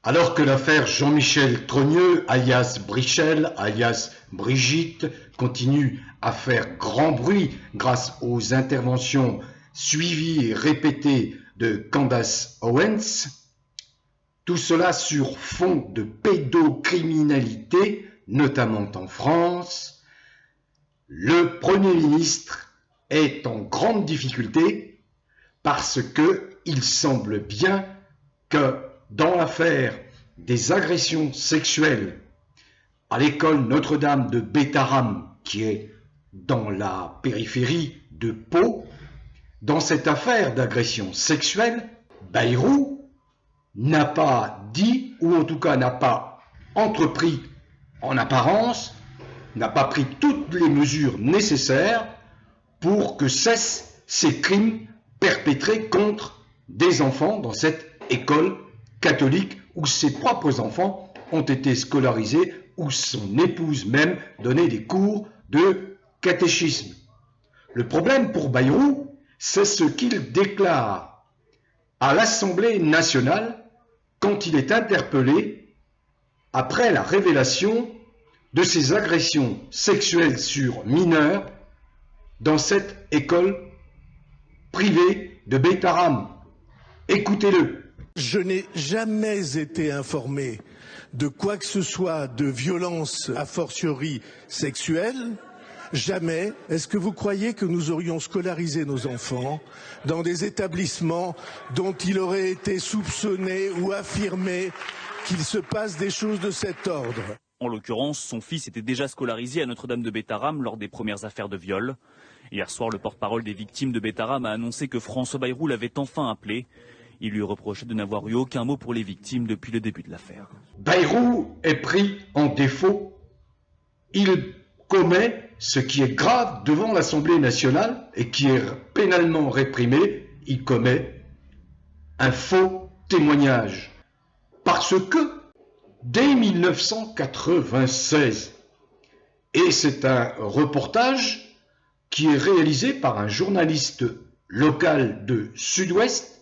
Alors que l'affaire Jean-Michel Trogneux, alias Brichel, alias Brigitte, continue à faire grand bruit grâce aux interventions suivies et répétées de Candace Owens, tout cela sur fond de pédocriminalité, notamment en France, le Premier ministre est en grande difficulté parce qu'il semble bien que dans l'affaire des agressions sexuelles à l'école Notre-Dame de Bétharram, qui est dans la périphérie de Pau, dans cette affaire d'agression sexuelle, Bayrou n'a pas dit, ou en tout cas n'a pas entrepris en apparence, n'a pas pris toutes les mesures nécessaires pour que cessent ces crimes perpétrés contre des enfants dans cette école catholique où ses propres enfants ont été scolarisés, où son épouse même donnait des cours de catéchisme. Le problème pour Bayrou, c'est ce qu'il déclare à l'Assemblée nationale quand il est interpellé après la révélation de ces agressions sexuelles sur mineurs dans cette école privée de Bétharram. Écoutez-le. Je n'ai jamais été informé de quoi que ce soit de violence a fortiori sexuelle. Jamais. Est-ce que vous croyez que nous aurions scolarisé nos enfants dans des établissements dont il aurait été soupçonné ou affirmé qu'il se passe des choses de cet ordre? En l'occurrence, son fils était déjà scolarisé à Notre-Dame de Bétharram lors des premières affaires de viol. Hier soir, le porte-parole des victimes de Bétharram a annoncé que François Bayrou l'avait enfin appelé. Il lui reprochait de n'avoir eu aucun mot pour les victimes depuis le début de l'affaire. Bayrou est pris en défaut. Il commet ce qui est grave devant l'Assemblée nationale et qui est pénalement réprimé. Il commet un faux témoignage. Parce que dès 1996, et c'est un reportage qui est réalisé par un journaliste local de Sud-Ouest,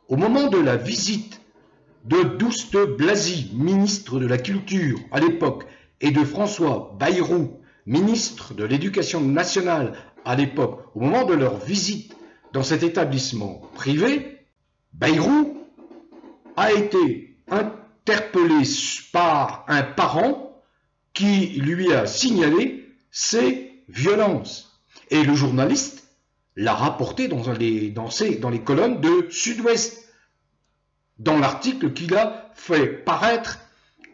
au moment de la visite de Douste Blazy, ministre de la Culture à l'époque, et de François Bayrou, ministre de l'Éducation nationale à l'époque, au moment de leur visite dans cet établissement privé, Bayrou a été interpellé par un parent qui lui a signalé ces violences. Et le journaliste l'a rapporté dans les colonnes de Sud-Ouest, dans l'article qu'il a fait paraître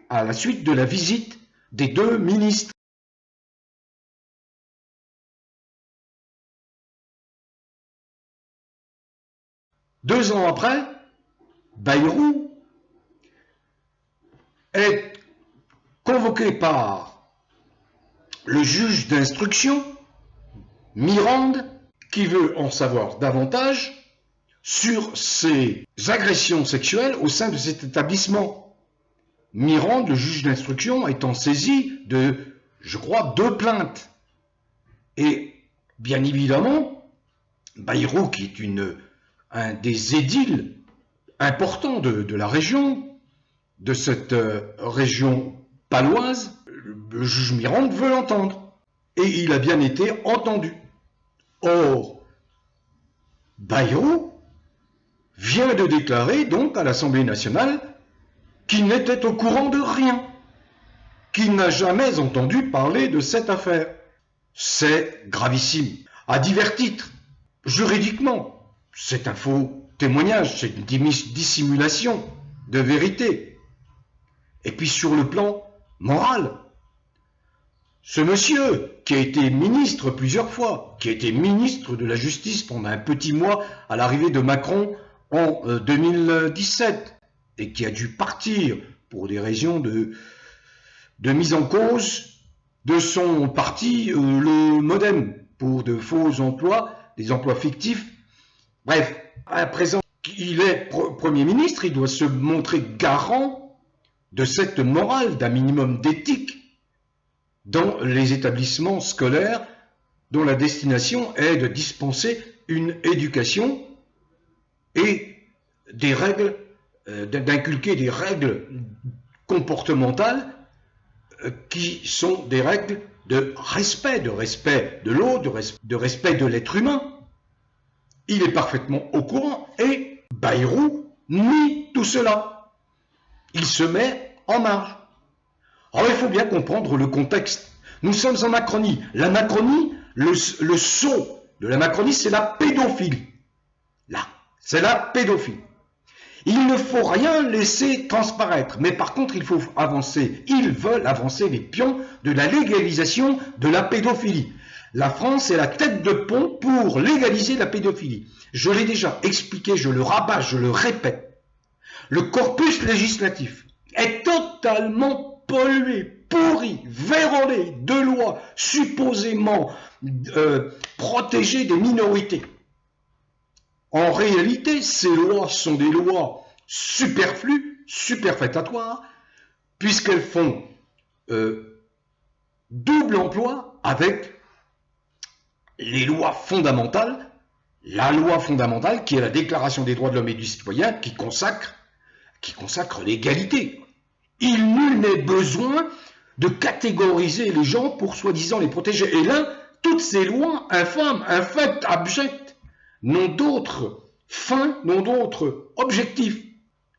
à la suite de la visite des deux ministres. Deux ans après, Bayrou est convoqué par le juge d'instruction, Mirande, qui veut en savoir davantage sur ces agressions sexuelles au sein de cet établissement. Mirande, le juge d'instruction, étant saisi de, je crois, 2 plaintes. Et bien évidemment, Bayrou, qui est un des édiles importants de la région, de cette région paloise, le juge Mirande veut l'entendre. Et il a bien été entendu. Or, Bayrou vient de déclarer donc à l'Assemblée nationale qu'il n'était au courant de rien, qu'il n'a jamais entendu parler de cette affaire. C'est gravissime. À divers titres. Juridiquement, c'est un faux témoignage, c'est une dissimulation de vérité. Et puis sur le plan moral, ce monsieur, qui a été ministre plusieurs fois, qui a été ministre de la Justice pendant un petit mois à l'arrivée de Macron en 2017, et qui a dû partir pour des raisons de mise en cause de son parti, le MoDem, pour de faux emplois, des emplois fictifs. Bref, à présent, il est Premier ministre, il doit se montrer garant de cette morale, d'un minimum d'éthique dans les établissements scolaires dont la destination est de dispenser une éducation et des règles d'inculquer des règles comportementales qui sont des règles de respect de l'autre, de respect de l'être humain. Il est parfaitement au courant et Bayrou nie tout cela. Il se met en marge. Alors il faut bien comprendre le contexte. Nous sommes en Macronie. La Macronie, le sceau de la Macronie, c'est la pédophilie. Là, c'est la pédophilie. Il ne faut rien laisser transparaître, mais par contre, il faut avancer. Ils veulent avancer les pions de la légalisation de la pédophilie. La France est la tête de pont pour légaliser la pédophilie. Je l'ai déjà expliqué, je le rabâche, je le répète. Le corpus législatif est totalement pollué, pourri, vérolé de lois supposément protégées des minorités. En réalité, ces lois sont des lois superflues, superfétatoires, puisqu'elles font double emploi avec les lois fondamentales, la loi fondamentale qui est la Déclaration des droits de l'homme et du citoyen qui consacre l'égalité. Il nul n'est besoin de catégoriser les gens pour soi-disant les protéger. Et là, toutes ces lois infâmes, infectes, abjectes, n'ont d'autre fin, n'ont d'autre objectif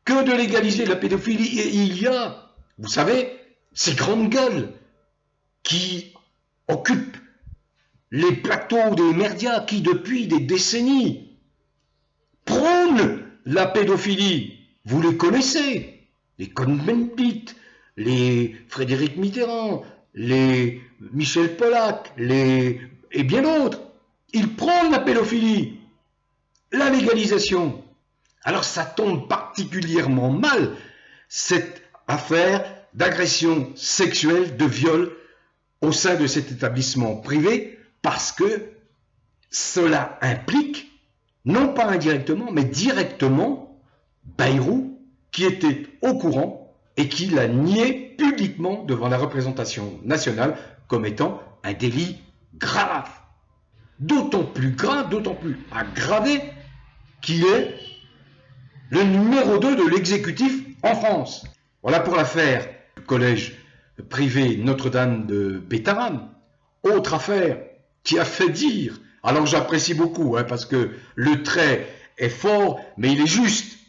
que de légaliser la pédophilie. Et il y a, vous savez, ces grandes gueules qui occupent les plateaux des médias, qui depuis des décennies prônent la pédophilie. Vous les connaissez, les Cohn-Bendit, les Frédéric Mitterrand, les Michel Pollack, et bien d'autres. Ils prônent la pédophilie, la légalisation. Alors ça tombe particulièrement mal, cette affaire d'agression sexuelle, de viol au sein de cet établissement privé, parce que cela implique, non pas indirectement, mais directement, Bayrou, qui était au courant et qui l'a nié publiquement devant la représentation nationale comme étant un délit grave. D'autant plus grave, d'autant plus aggravé qu'il est le numéro 2 de l'exécutif en France. Voilà pour l'affaire du collège privé Notre-Dame de Bétharram. Autre affaire qui a fait dire, alors j'apprécie beaucoup, parce que le trait est fort, mais il est juste.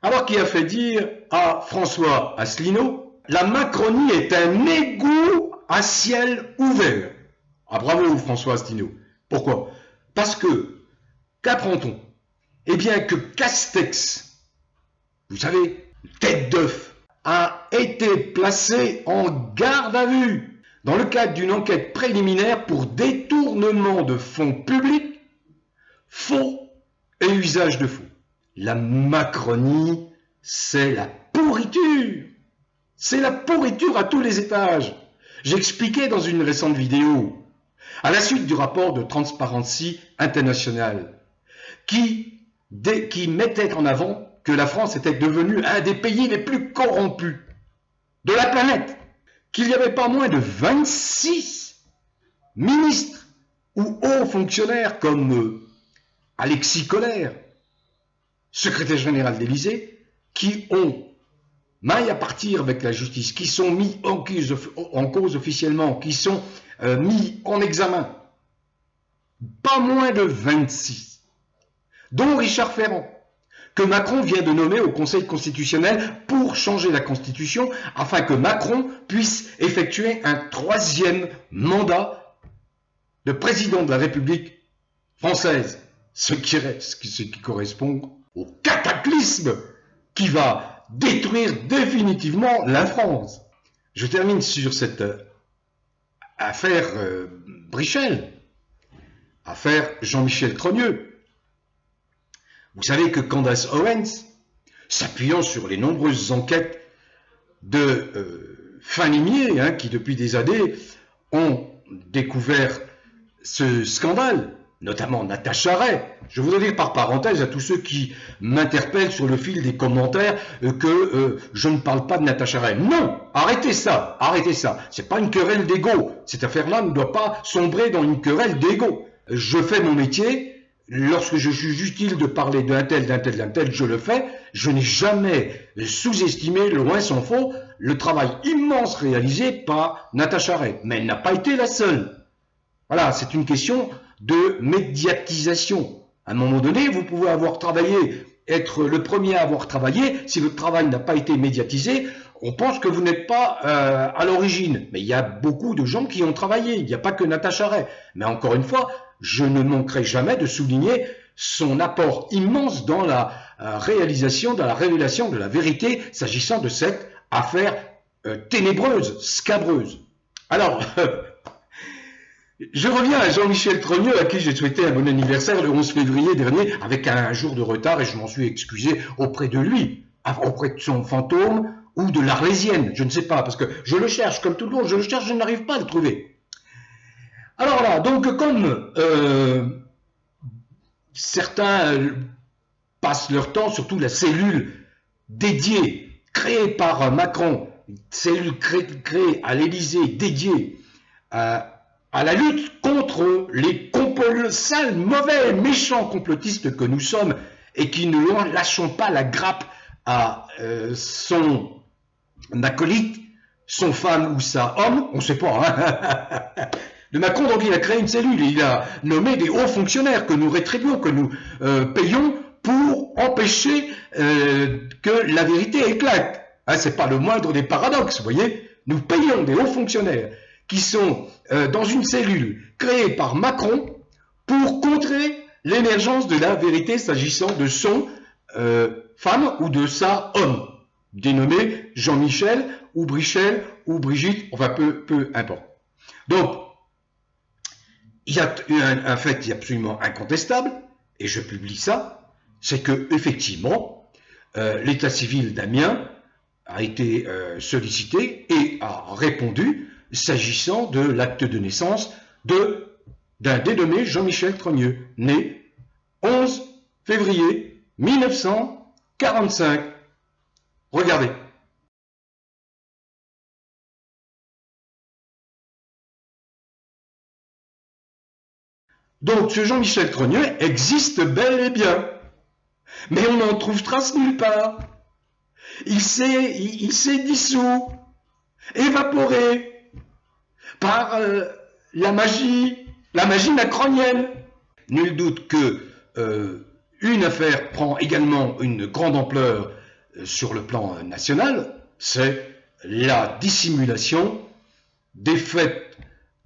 Alors qui a fait dire à François Asselineau, la Macronie est un égout à ciel ouvert. Ah bravo François Asselineau. Pourquoi? Parce que, qu'apprend-on? Eh bien que Castex, vous savez, tête d'œuf, a été placé en garde à vue dans le cadre d'une enquête préliminaire pour détournement de fonds publics, faux et usage de faux. La Macronie, c'est la pourriture. C'est la pourriture à tous les étages. J'expliquais dans une récente vidéo, à la suite du rapport de Transparency International, qui mettait en avant que la France était devenue un des pays les plus corrompus de la planète, qu'il n'y avait pas moins de 26 ministres ou hauts fonctionnaires comme Alexis Collère, secrétaire général d'Élysée, qui ont maille à partir avec la justice, qui sont mis en cause officiellement, qui sont mis en examen. Pas moins de 26, dont Richard Ferrand, que Macron vient de nommer au Conseil constitutionnel pour changer la Constitution, afin que Macron puisse effectuer un 3e mandat de président de la République française, ce qui correspond au cataclysme qui va détruire définitivement la France. Je termine sur cette affaire Brichel, affaire Jean-Michel Trogneux. Vous savez que Candace Owens, s'appuyant sur les nombreuses enquêtes de fins limiers, qui depuis des années ont découvert ce scandale, notamment Natacha Ray. Je voudrais dire par parenthèse à tous ceux qui m'interpellent sur le fil des commentaires que je ne parle pas de Natacha Ray. Non, arrêtez ça, arrêtez ça. C'est pas une querelle d'ego. Cette affaire-là ne doit pas sombrer dans une querelle d'ego. Je fais mon métier. Lorsque je juge utile de parler d'un tel, je le fais. je n'ai jamais sous-estimé, loin s'en faut, le travail immense réalisé par Natacha Ray. Mais elle n'a pas été la seule. Voilà, c'est une question de médiatisation. À un moment donné, vous pouvez avoir travaillé, être le premier à avoir travaillé. Si votre travail n'a pas été médiatisé, on pense que vous n'êtes pas à l'origine. Mais il y a beaucoup de gens qui ont travaillé. Il n'y a pas que Natacha Ray. Mais encore une fois, je ne manquerai jamais de souligner son apport immense dans la réalisation, dans la révélation de la vérité s'agissant de cette affaire ténébreuse, scabreuse. Alors, je reviens à Jean-Michel Trogneux, à qui j'ai souhaité un bon anniversaire le 11 février dernier, avec un jour de retard, et je m'en suis excusé auprès de lui, auprès de son fantôme, ou de l'Arlésienne, je ne sais pas, parce que je le cherche, comme tout le monde, je le cherche, je n'arrive pas à le trouver. Alors là, donc comme certains passent leur temps, surtout la cellule dédiée, créée par Macron, cellule créée à l'Élysée, dédiée à la lutte contre les sales, mauvais, méchants complotistes que nous sommes et qui ne lâchons pas la grappe à son acolyte, son femme ou sa homme, on ne sait pas, hein. De Macron, donc il a créé une cellule, il a nommé des hauts fonctionnaires que nous rétribuons, que nous payons pour empêcher que la vérité éclate. Hein, c'est pas le moindre des paradoxes, vous voyez. Nous payons des hauts fonctionnaires qui sont dans une cellule créée par Macron pour contrer l'émergence de la vérité s'agissant de son femme ou de sa homme, dénommé Jean-Michel ou Brichel ou Brigitte, enfin peu importe. Donc, il y a un fait absolument incontestable, et je publie ça, c'est que effectivement, l'état civil d'Amiens a été sollicité et a répondu s'agissant de l'acte de naissance d'un dénommé Jean-Michel Trogneux, né 11 février 1945. Regardez. Donc ce Jean-Michel Trogneux existe bel et bien, mais on n'en trouve trace nulle part. Il s'est dissous, évaporé par la magie macronienne. Nul doute que une affaire prend également une grande ampleur sur le plan national, c'est la dissimulation des faits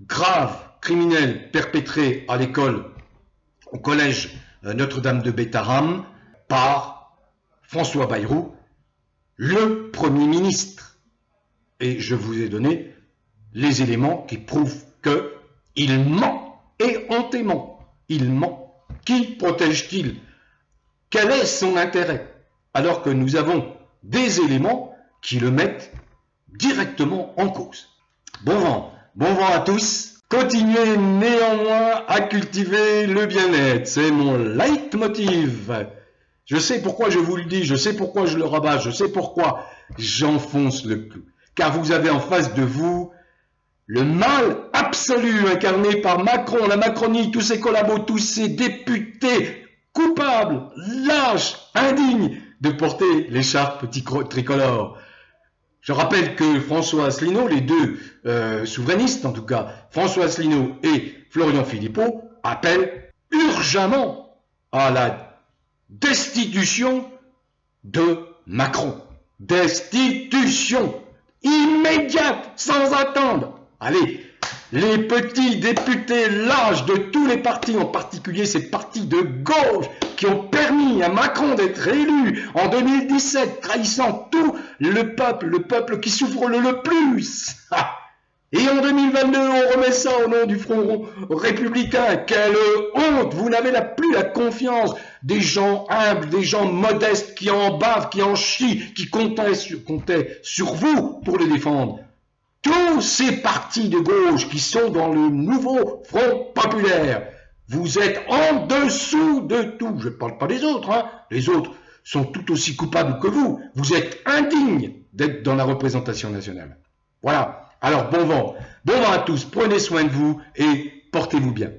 graves criminels perpétrés à l'école, au collège Notre-Dame de Bétharram par François Bayrou, le Premier ministre. Et je vous ai donné les éléments qui prouvent qu'il ment et hontément. Il ment. Qui protège-t-il? Quel est son intérêt? Alors que nous avons des éléments qui le mettent directement en cause. Bon vent à tous. Continuez néanmoins à cultiver le bien-être, c'est mon leitmotiv. Je sais pourquoi je vous le dis, je sais pourquoi je le rabats, je sais pourquoi j'enfonce le clou. Car vous avez en face de vous le mal absolu incarné par Macron, la Macronie, tous ses collabos, tous ses députés coupables, lâches, indignes de porter l'écharpe tricolore. Je rappelle que François Asselineau, les deux souverainistes en tout cas, François Asselineau et Florian Philippot, appellent urgemment à la destitution de Macron. Destitution immédiate, sans attendre. Allez, les petits députés lâches de tous les partis, en particulier ces partis de gauche, qui ont permis à Macron d'être élu en 2017, trahissant tout le peuple qui souffre le plus. Et en 2022, on remet ça au nom du Front républicain. Quelle honte! Vous n'avez plus la confiance des gens humbles, des gens modestes qui en bavent, qui en chient, qui comptaient sur vous pour les défendre. Tous ces partis de gauche qui sont dans le nouveau Front populaire, vous êtes en dessous de tout. Je ne parle pas des autres, hein. Les autres sont tout aussi coupables que vous. Vous êtes indignes d'être dans la représentation nationale. Voilà. Alors bon vent à tous, prenez soin de vous et portez-vous bien.